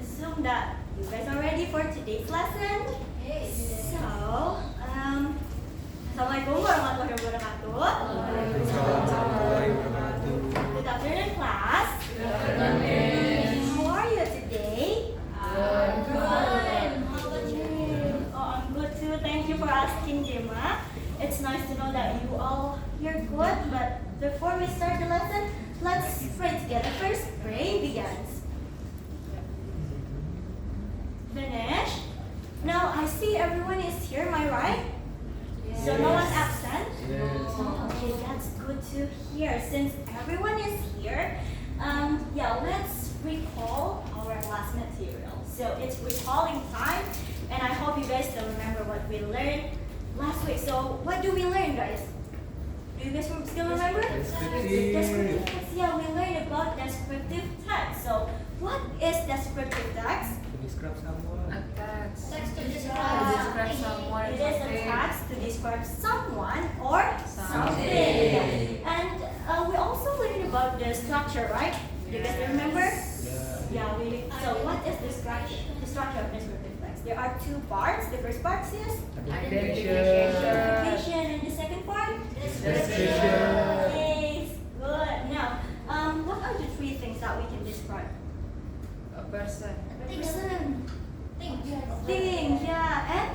assume that you guys are ready for today's lesson. So, Assalamualaikum warahmatullahi wabarakatuh. Good afternoon, class. How are you today? Good. How about you? Oh, I'm good too. Thank you for asking, Gemma. It's nice to know that you all here good. But before we start the lesson, let's pray together. First, pray begins. Finished. Now I see everyone is here. Am I right? Yes. So no one's absent? Yes. Okay, that's good to hear. Since everyone is here, let's recall our last material. So it's recalling time, and I hope you guys still remember what we learned last week. So what do we learn, guys? Do you guys still remember? Descriptive text. Yeah, we learned about descriptive text. So what is descriptive text? Describe someone. A text. Text to describe someone. It is a text to describe someone or something. Something. And we also learned about the structure, right? Do you guys remember? Yeah. So what is the structure? The structure of descriptive text. There are two parts. The first part is identification, and the second part? Description. Yes, good. Now, what are the three things that we can describe? A person. Person. Things, yeah, and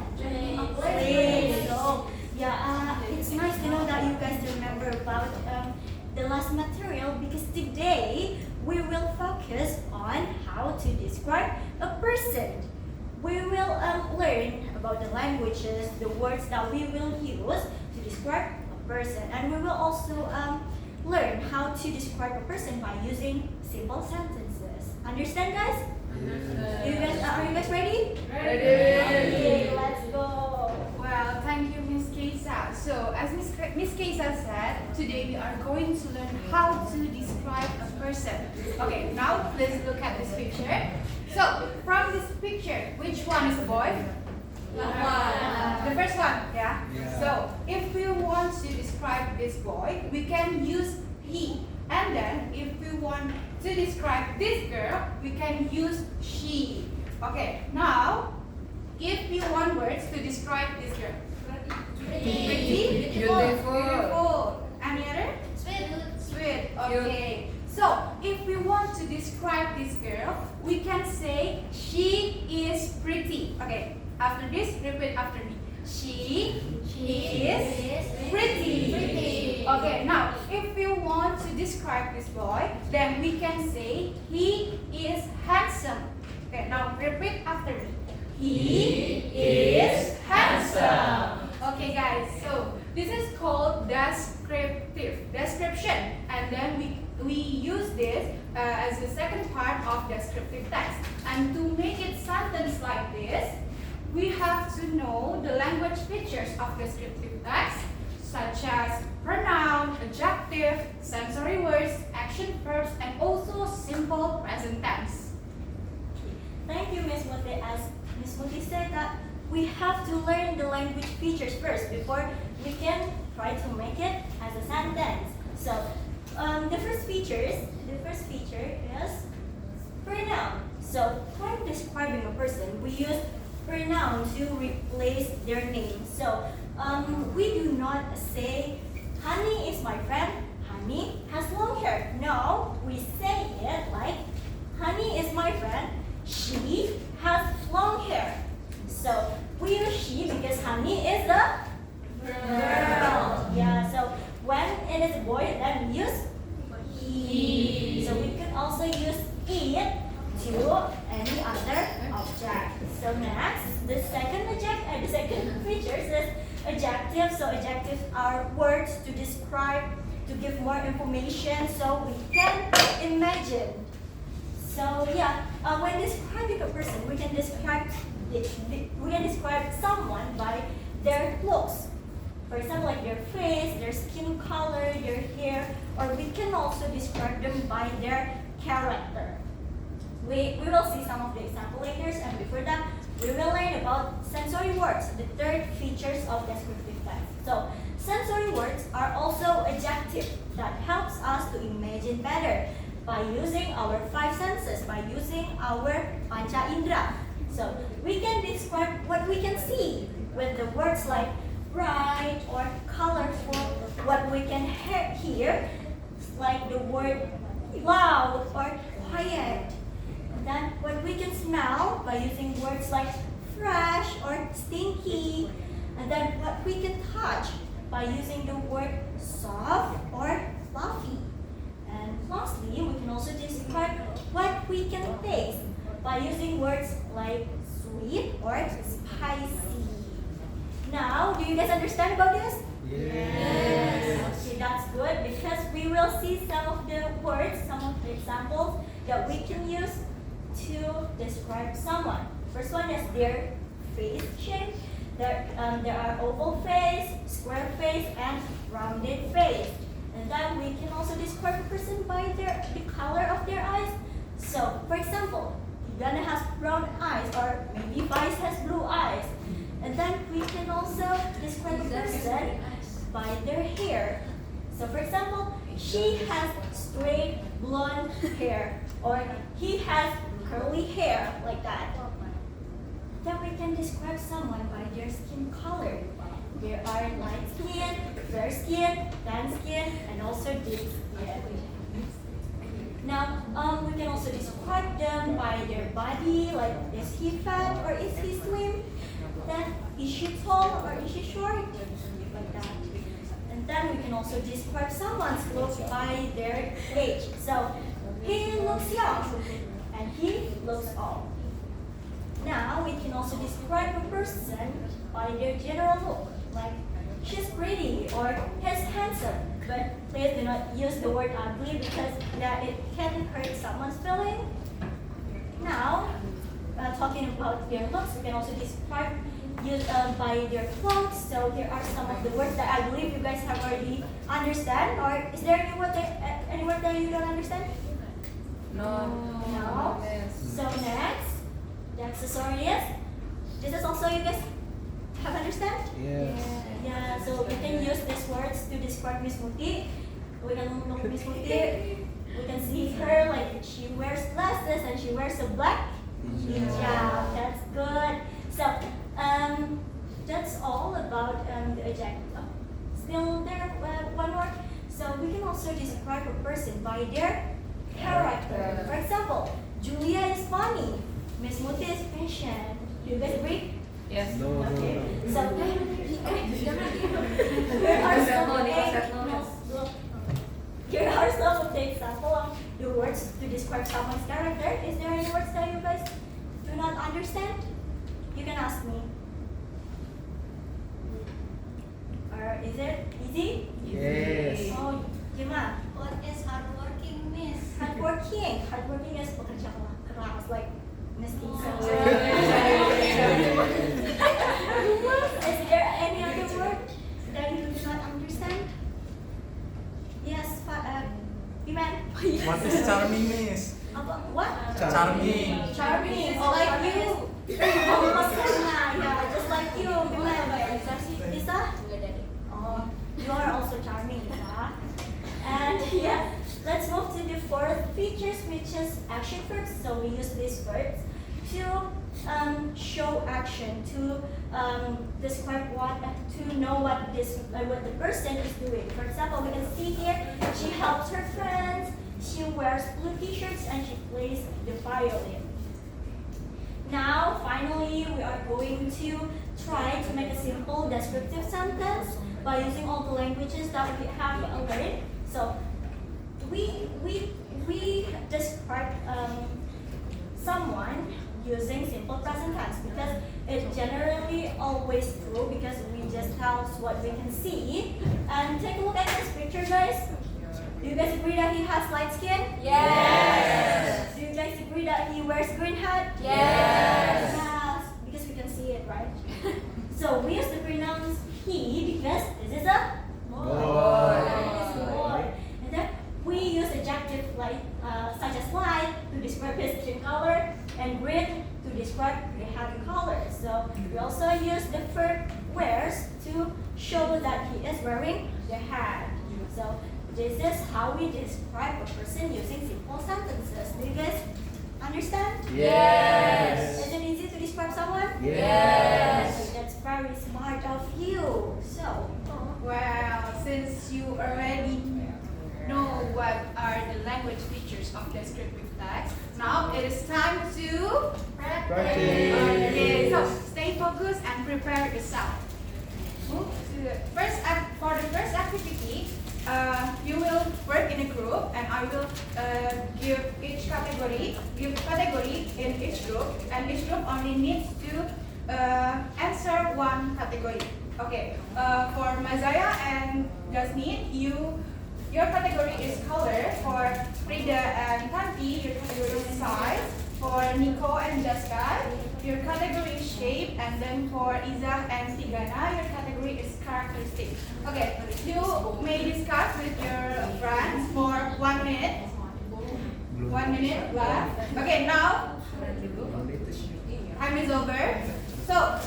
a place. So, it's nice to know that you guys remember about the last material, because today we will focus on how to describe a person. We will learn about the languages, the words that we will use to describe a person, and we will also learn how to describe a person by using simple sentences. Understand, guys? Are you guys ready? Ready. Okay, let's go. Well, thank you, Miss Keisa. So, as Miss Keisa said, today we are going to learn how to describe a person. Okay, now let's look at this picture. So, from this picture, which one is a boy? The first one, yeah? Yeah. So, if we want to describe this boy, we can use he. And then, if we want to describe this girl, we can use she. Okay, now, if you want words to describe this girl. Pretty. Beautiful. Any other? Sweet. Okay. So, if we want to describe this girl, we can say she is pretty. Okay, after this, repeat after me. She is pretty. Okay, now, if we want to describe this boy, then we can say he is handsome. Okay, now repeat after me. He is handsome. Okay, guys, so this is called description, and then we use this as the second part of descriptive text. And to make it sentence like this, we have to know the language features of descriptive text, such as pronoun, adjective, sensory words, action verbs, and also simple present tense. Thank you, Miss Muti. As Miss Muti said, that we have to learn the language features first before we can try to make it as a sentence. So, the first feature is pronoun. So, when describing a person, we use pronoun to replace their name. So, we do not say, Honey is my friend. Honey has long hair. No, we say it like, Honey is my friend. She has long hair. So, we use she because Honey is a girl. Yeah, so when it is a boy, then we use he. So, we can also use it to any other object. So next, the second feature is adjective. So adjectives are words to describe, to give more information, so we can imagine. So when describing a person, we can describe someone by their looks. For example, like their face, their skin color, their hair, or we can also describe them by their character. We will see some of the example later, and before that, we will learn about sensory words, the third features of descriptive text. So, sensory words are also adjective that helps us to imagine better. by using our five senses, by using our panca indera. So we can describe what we can see with the words like bright or colorful. What we can hear, like the word loud or quiet. And then what we can smell by using words like fresh or stinky. And then what we can touch by using the word soft or fluffy. And lastly, we can also describe what we can taste by using words like sweet or spicy. Now, do you guys understand about this? Yes. Okay, that's good because we will see some of the words, some of the examples that we can use to describe someone. First one is their face shape. There are oval face, square face, and rounded face. And then we can also describe a person by the color of their eyes. So, for example, Tigana has brown eyes, or maybe Vice has blue eyes. And then we can also describe a person by their hair. So, for example, she has straight blonde hair, or he has curly hair, like that. Then we can describe someone by their skin color. There are light skin, fair skin, tan skin, and also deep skin. Now, we can also describe them by their body, like is he fat or is he slim? Then, is she tall or is she short? Like that. And then we can also describe someone's look by their age. So, he looks young and he looks old. Now, we can also describe a person by their general look, like she's pretty or he's handsome. But please do not use the word ugly because it can hurt someone's feeling. Now, talking about their looks, we can also describe by their clothes. So here are some of the words that I believe you guys have already understand. Or is there any word that you don't understand? No. Yes. So next, the accessories. This is also you guys have understand? Yes. Yeah, so we can use these words to describe Miss Muti. We can look Miss Muti. We can see her like she wears glasses and she wears a black hijab. That's good. So that's all about the adjective. Still there one more. So we can also describe a person by their character. For example, Julia is funny. Miss Muti is patient. Do you guys agree? Yes. No. Okay. So here are some of the example of the words to describe someone's character. Is there any words that you guys do not understand? You can ask me. Or is it easy? Yes. Oh, gimana? What is hardworking, Miss? Hardworking. Hardworking is pekerja keras, like Miss Lisa. Is there any other word that you do not understand? Yes, Iman. What is charming, Miss? What? Charming. Charming. Oh, like you. Oh, yeah, just like you. Gimana? Lisa? Oh, you are also charming, Lisa. And yeah, let's move to the fourth features, which is action verbs. So we use these verbs to show action, to describe to know what the person is doing. For example, we can see here she helps her friends, she wears blue t-shirts, and she plays the violin. Now, finally, we are going to try to make a simple descriptive sentence by using all the languages that we have learned. So, we describe someone using simple present tense because it's generally always true because we just tell us what we can see. And take a look at this picture, guys. Do you guys agree that he has light skin? Yes. Do you guys agree that he wears green hat? Yes. Yes, because we can see it, right? So we use the pronouns he because this is a Boy. This is a boy. And then we use adjective like such as light to describe his skin color and green to describe the hat color. So we also use the verb wears to show that he is wearing the hat. So this is how we describe a person using simple sentences. Do you guys understand? Yes. Is it easy to describe someone? Yes. That's very smart of you. So, Well, since you already know what are the language features of descriptive text, now it is time to Practice. Okay, so stay focused and prepare yourself. Move to the for the first activity, you will work in a group, and I will give category in each group, and each group only needs to answer one category. Okay, for Mazaya and Jasmine, your category is color. For Frida and Tanti, your category is size. For Nico and Jessica, your category is shape. And then for Izzah and Tigana, your category is characteristic. Okay, you may discuss with your friends for 1 minute. 1 minute left. Okay, now time is over. So,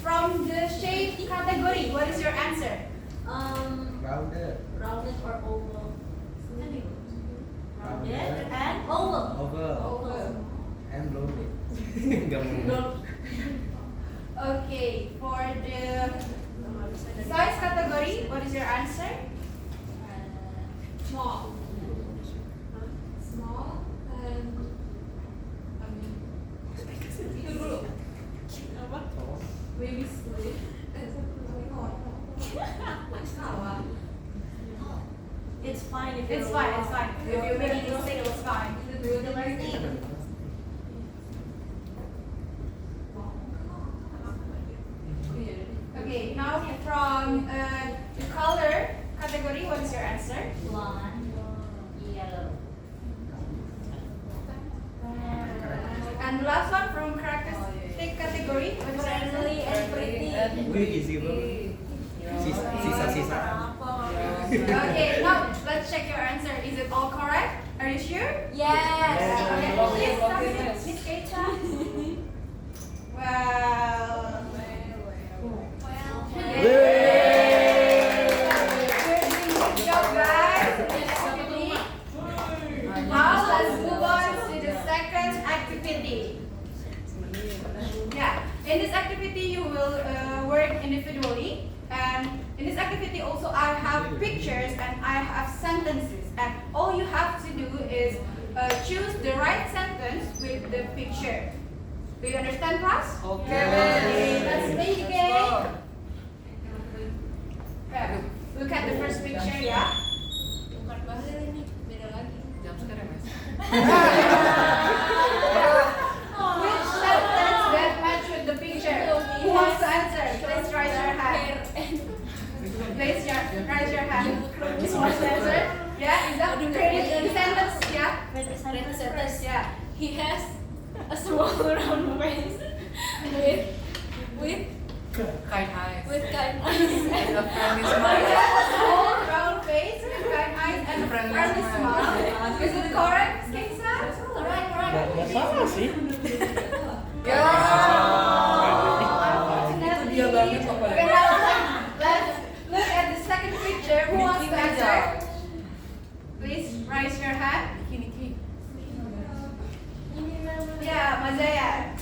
from the shape category, what is your answer? Rounded. rounded or oval? Rounded and oval. Over. And loaded. Nggak mau. Okay, for the size category, what is your answer? Small. Small and itu dulu. Apa? Baby split. Salah. It's fine if It's fine, it's fine. If you make a mistake, it's fine. Okay, now from the color category, what is your answer? Blonde, yellow. And the last one from characteristic category, what is your answer? Friendly and pretty. Wih, easy banget. Sisa. Okay, now let's check your answer. Is it all correct? Are you sure? Yes. Okay, Please okay. come in, Miss Keita. Well, good job, guys. Now let's move on to the second activity. Yeah, in this activity you will work individually, and in this activity also I have pictures and I have sentences, and all you have to do is choose the right sentence with the picture. Do you understand, class? Okay. Let's begin. Yeah. Look at the first picture, yeah. Bukan bahasa ini, beda lagi. Jam sekarang, Mas. Which sentence that match with the picture? Who wants to answer? Please raise your hand. Raise your hand. Who wants to answer? Yeah, is that the sentence? Yeah. Sentence. Yeah. He has a small round face with kind eyes. With kind eyes and a friendly smile. Small round face with kind eyes and a friendly smile. Is it correct, Kingsa? Correct. Nggak salah sih. Unfortunately. dia banget kok, Pak. Okay, now let's look at the second picture. Who wants to answer? Please raise your hand. Yeah, Mazaya.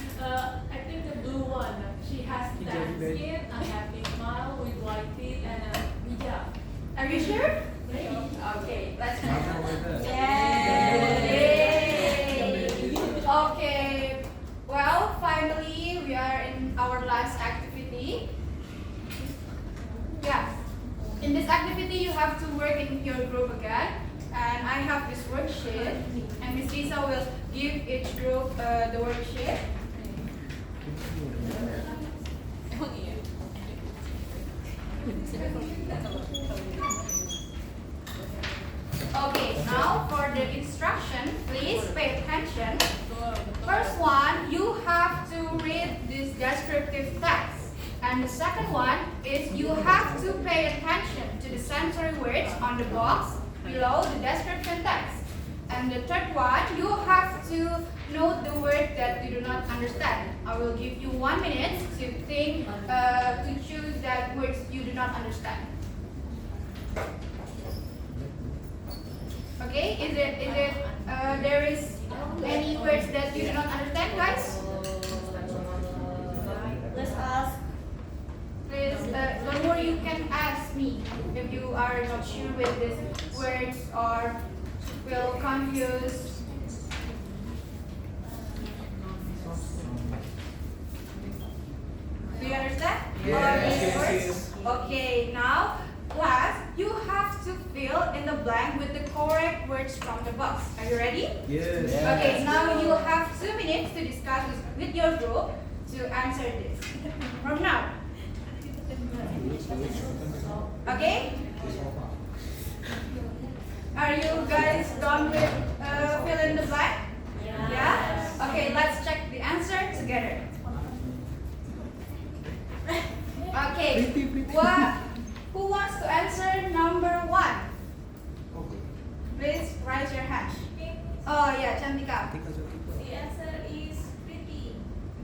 I think the blue one. She has tan skin, a happy smile with white teeth and a hijab. Are you sure? Maybe. Okay, let's Yay. Okay. Well, finally we are in our last activity. Yeah. In this activity, you have to work in your group again. And I have this worksheet, and Miss Lisa will give each group the worksheet. Emang iya. Okay, now for the instruction, please pay attention. First one, you have to read this descriptive text. And the second one is you have to pay attention to the sensory words on the box below the description text. And the third one, you have to note the word that you do not understand. I will give you 1 minute to think, to choose that words you do not understand. Okay, there is any words that you do not understand, guys? Let's ask. Please, or you can ask me if you are not sure with these words or feel confused. Do you understand? Yes. Okay, now class, you have to fill in the blank with the correct words from the box. Are you ready? Yes. Okay, now you have 2 minutes to discuss with your group to answer this. From now. Okay? Are you guys done with fill in the blank? Yeah? Okay, let's check the answer together. Okay. Who wants to answer number 1? Please raise your hand. Oh yeah, Chantika. The answer is pretty.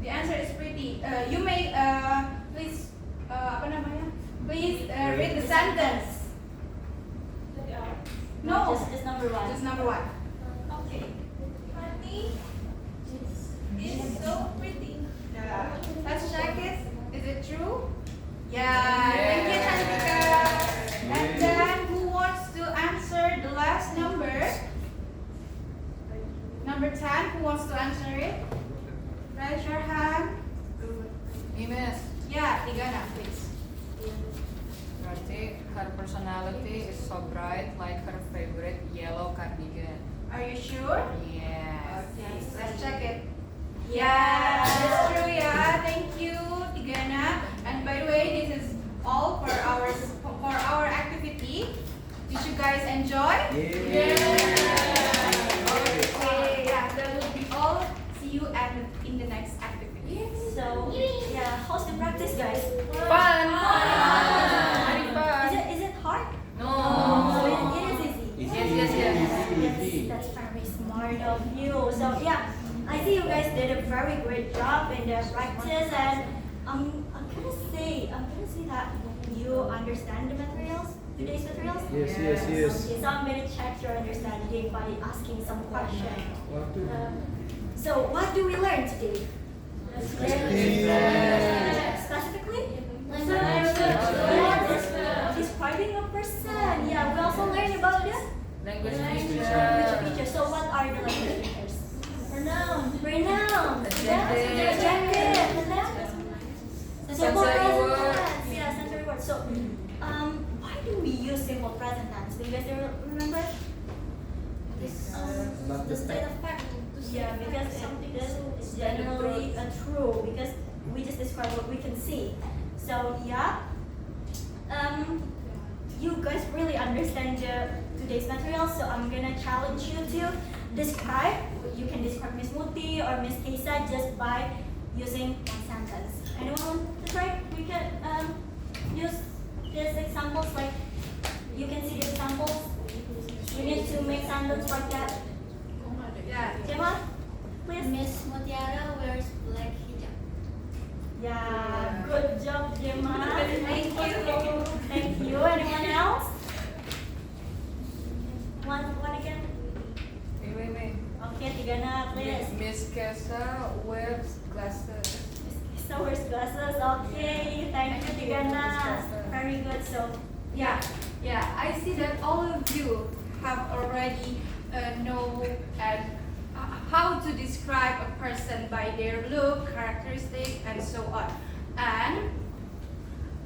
The answer is pretty. You may please apa namanya? Please read the sentence. No, Just number 1. just number 1. Okay. Honey is so pretty. Yeah. Let's check it. Is it true? Yeah. Thank you, Chantika. And then who wants to answer the last number? Number 10. Who wants to answer it? Raise your hand. Me, miss. Yeah, Tigana, please. Berarti her personality is so bright like her favorite yellow cardigan. Are you sure? Yes. Okay, let's check it. Yeah, that's true. Yeah, thank you, Tigana. And by the way, this is all for our activity. Did you guys enjoy? Yeah. Okay, yeah, that will be all. See you in the next activity. So, yeah, how's the practice, guys? Fun! Very fun! Is it hard? No! So it is easy. Yes. Yes, that's very smart of you. So yeah, I see you guys did a very great job in the practice, and I'm gonna say that you understand the materials, today's materials. Yes. Okay, so I'm gonna check your understanding by asking some questions. So what do we learn today? Specifically? Describing a person. Yeah, we also learned about the Language language feature. features. So what are the language features? Pronouns. Adjective. Adjective. And then? Simple Sensory present words. tense. Yeah, sensory words. So, why do we use simple present tense? Do you guys remember? Not The the state of fact. Yeah, because this is generally true because we just describe what we can see. So yeah, you guys really understand today's material. So I'm gonna challenge you to describe. You can describe Miss Muti or Miss Keisa just by using one sentence. Anyone want to try? We can use these examples. Like you can see the examples. You need to make sentences like that. Yeah. Gemma, please. Miss Mutiara wears black hijab. Yeah, good job, Gemma. Thank you. Thank you. Anyone else? One again. Me. Okay, Tigana, please. Miss Kesa wears glasses. So wears glasses. Okay, thank you, Tigana. Very good. So, Yeah, I see that all of you have already know and how to describe a person by their look, characteristic, and so on. And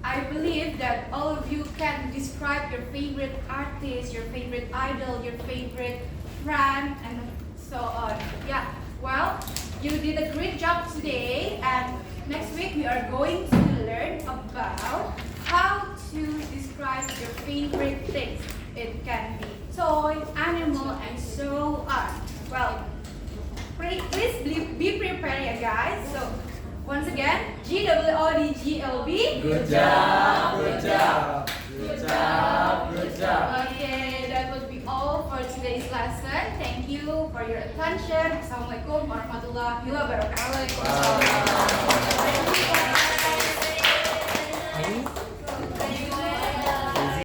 I believe that all of you can describe your favorite artist, your favorite idol, your favorite friend, and so on. Yeah, well, you did a great job today, and next week we are going to learn about how to describe your favorite things. It can be toy, animal, and so on. Well, please be prepared, ya guys. So, once again, GWODGLB. Good job. Good job. Good job. Good job. Okay, that would be all for today's lesson. Thank you for your attention. Assalamualaikum warahmatullahi wabarakatuh.